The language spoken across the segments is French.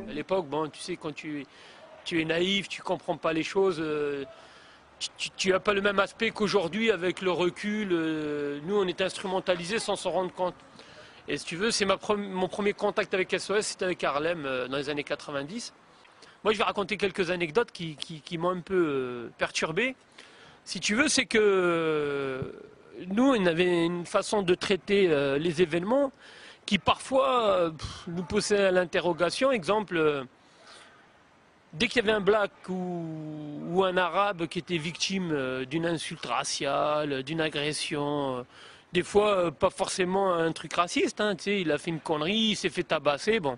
À l'époque, bon, tu sais, quand tu es naïf, tu comprends pas les choses, tu n'as pas le même aspect qu'aujourd'hui avec le recul. Nous, on est instrumentalisés sans s'en rendre compte. Et si tu veux, c'est mon premier contact avec SOS, c'était avec Harlem dans les années 90. Moi, je vais raconter quelques anecdotes qui m'ont un peu perturbé. Si tu veux, c'est que nous, on avait une façon de traiter les événements qui parfois nous poussait à l'interrogation. Exemple, dès qu'il y avait un black ou un arabe qui était victime d'une insulte raciale, d'une agression, des fois pas forcément un truc raciste, hein, tu sais, il a fait une connerie, il s'est fait tabasser, bon.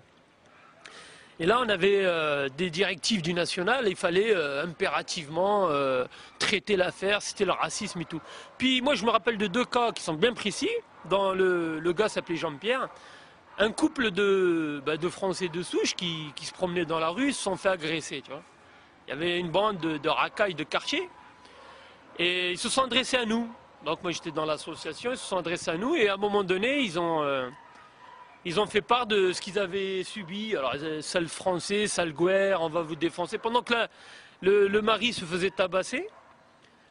Et là, on avait des directives du national, et il fallait impérativement traiter l'affaire, c'était le racisme et tout. Puis moi, je me rappelle de deux cas qui sont bien précis. Le gars s'appelait Jean-Pierre. Un couple de Français de souche qui se promenaient dans la rue se sont fait agresser, tu vois. Il y avait une bande de racailles de quartier et ils se sont adressés à nous. Donc moi j'étais dans l'association, ils se sont adressés à nous et à un moment donné ils ont fait part de ce qu'ils avaient subi. Alors sale français, sale guerre, on va vous défoncer. Pendant que le mari se faisait tabasser,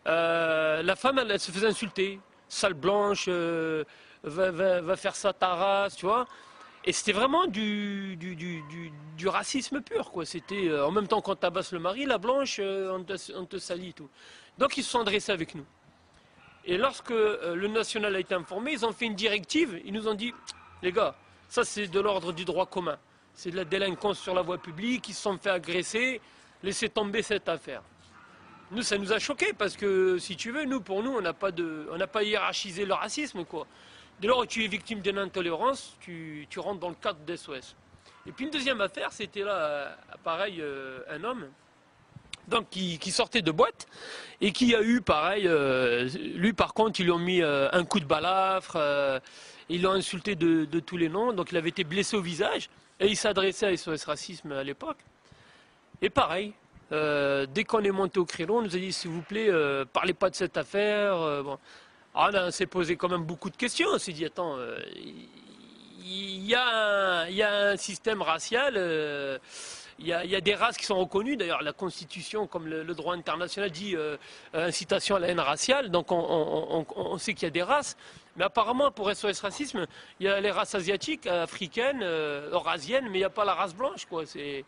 la femme elle se faisait insulter. Sale blanche, va faire ça ta race, tu vois. Et c'était vraiment du racisme pur, quoi. C'était en même temps qu'on tabasse le mari, la blanche, on te salit, tout. Donc ils se sont adressés avec nous. Et lorsque le national a été informé, ils ont fait une directive. Ils nous ont dit, les gars, ça c'est de l'ordre du droit commun. C'est de la délinquance sur la voie publique, ils se sont fait agresser, laissez tomber cette affaire. Nous, ça nous a choqués parce que, si tu veux, pour nous, on n'a pas hiérarchisé le racisme, quoi. Dès lors que tu es victime d'une intolérance, tu rentres dans le cadre d'SOS. Et puis une deuxième affaire, c'était là, pareil, un homme donc, qui sortait de boîte et qui a eu, pareil, lui par contre, ils lui ont mis un coup de balafre, ils l'ont insulté de tous les noms, donc il avait été blessé au visage et il s'adressait à SOS Racisme à l'époque. Et pareil, dès qu'on est monté au créneau, on nous a dit s'il vous plaît, parlez pas de cette affaire. Bon. Alors là, on s'est posé quand même beaucoup de questions. On s'est dit, attends, il y a un système racial, il y a des races qui sont reconnues. D'ailleurs, la Constitution, comme le droit international, dit incitation à la haine raciale. Donc on sait qu'il y a des races. Mais apparemment, pour SOS Racisme, il y a les races asiatiques, africaines, eurasiennes, mais il n'y a pas la race blanche, quoi. Et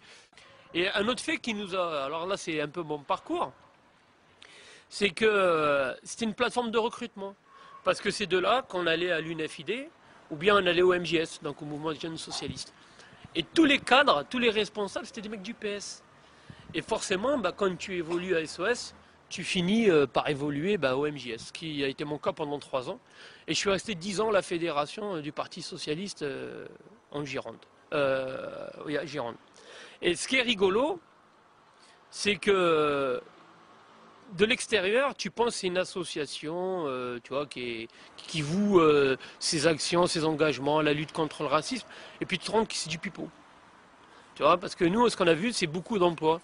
un autre fait qui nous a... Alors là, c'est un peu mon parcours. C'est que c'était une plateforme de recrutement. Parce que c'est de là qu'on allait à l'UNFID, ou bien on allait au MJS, donc au Mouvement des Jeunes Socialistes. Et tous les cadres, tous les responsables, c'était des mecs du PS. Et forcément, quand tu évolues à SOS, tu finis par évoluer au MJS, ce qui a été mon cas pendant 3 ans. Et je suis resté 10 ans à la fédération du Parti Socialiste en Gironde. Oui, à Gironde. Et ce qui est rigolo, c'est que de l'extérieur, tu penses que c'est une association tu vois, qui voue ses actions, ses engagements, la lutte contre le racisme, et puis tu te rends compte que c'est du pipeau. Tu vois, parce que nous, ce qu'on a vu, c'est beaucoup d'emplois,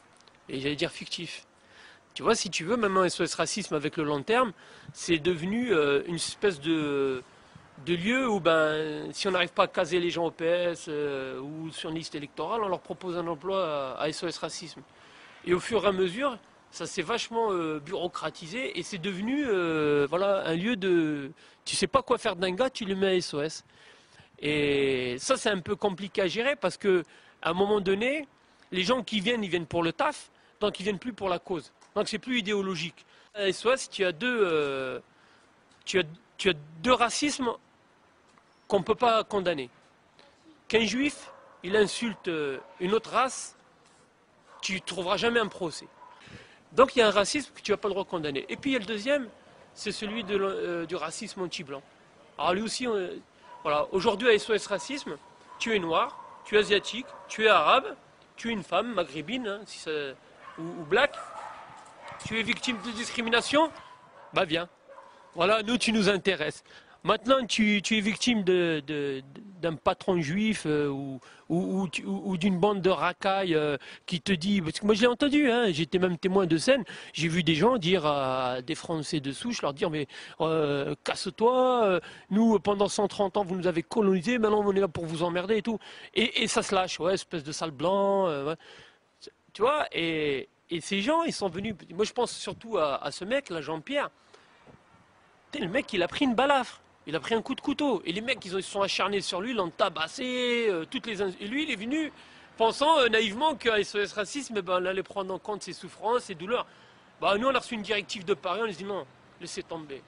et j'allais dire fictifs. Tu vois, si tu veux, maintenant SOS Racisme avec le long terme, c'est devenu une espèce de lieu où, si on n'arrive pas à caser les gens au PS ou sur une liste électorale, on leur propose un emploi à SOS Racisme. Et au fur et à mesure, ça s'est vachement bureaucratisé et c'est devenu voilà, un lieu de... Tu sais pas quoi faire d'un gars, tu le mets à SOS. Et ça, c'est un peu compliqué à gérer parce que à un moment donné, les gens qui viennent, ils viennent pour le taf, donc ils viennent plus pour la cause. Donc c'est plus idéologique. À SOS, tu as deux racismes qu'on ne peut pas condamner. Qu'un juif, il insulte une autre race, tu ne trouveras jamais un procès. Donc il y a un racisme que tu n'as pas le droit de condamner. Et puis il y a le deuxième, c'est celui du racisme anti-blanc. Alors lui aussi, voilà, aujourd'hui à SOS Racisme, tu es noir, tu es asiatique, tu es arabe, tu es une femme maghrébine hein, si ou black, tu es victime de discrimination, viens. Voilà, nous tu nous intéresses. Maintenant tu es victime d'un patron juif ou d'une bande de racailles qui te dit, parce que moi je l'ai entendu, hein, j'étais même témoin de scène, j'ai vu des gens dire à des Français de souche, leur dire mais casse-toi, nous pendant 130 ans vous nous avez colonisés, maintenant on est là pour vous emmerder et tout. Et ça se lâche, ouais, espèce de sale blanc, ouais. Tu vois, et ces gens ils sont venus, moi je pense surtout à ce mec là, Jean-Pierre. Le mec, il a pris une balafre. Il a pris un coup de couteau. Et les mecs, ils se sont acharnés sur lui, l'ont tabassé. Et lui, il est venu pensant naïvement qu'à SOS Racisme, on allait prendre en compte ses souffrances, ses douleurs. Bah, nous, on a reçu une directive de Paris, on lui a dit non, laissez tomber.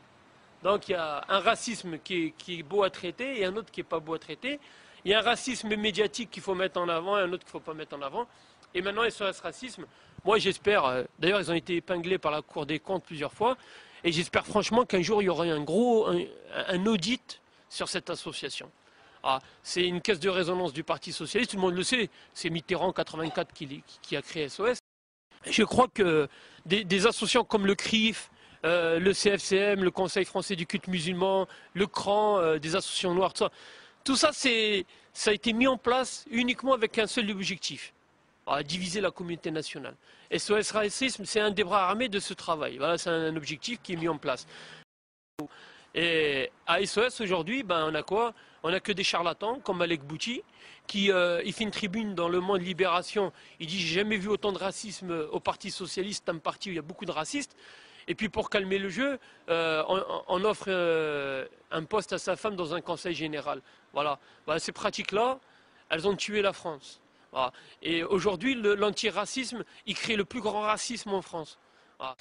Donc, il y a un racisme qui est beau à traiter et un autre qui n'est pas beau à traiter. Il y a un racisme médiatique qu'il faut mettre en avant et un autre qu'il ne faut pas mettre en avant. Et maintenant, SOS Racisme, moi, j'espère, d'ailleurs, ils ont été épinglés par la Cour des comptes plusieurs fois. Et j'espère franchement qu'un jour, il y aura un audit sur cette association. Ah, c'est une caisse de résonance du Parti Socialiste, tout le monde le sait. C'est Mitterrand en 84 qui a créé SOS. Je crois que des associations comme le CRIF, le CFCM, le Conseil français du culte musulman, le CRAN, des associations noires, tout ça, ça a été mis en place uniquement avec un seul objectif. À diviser la communauté nationale. SOS Racisme, c'est un des bras armés de ce travail. Voilà, c'est un objectif qui est mis en place. Et à SOS aujourd'hui, on a quoi? On n'a que des charlatans comme Malek Bouti, qui il fait une tribune dans Le Monde Libération. Il dit j'ai jamais vu autant de racisme au Parti Socialiste, un parti où il y a beaucoup de racistes. Et puis pour calmer le jeu, on offre un poste à sa femme dans un conseil général. Voilà. Ces pratiques-là, elles ont tué la France. Voilà. Et aujourd'hui, l'antiracisme, il crée le plus grand racisme en France. Voilà.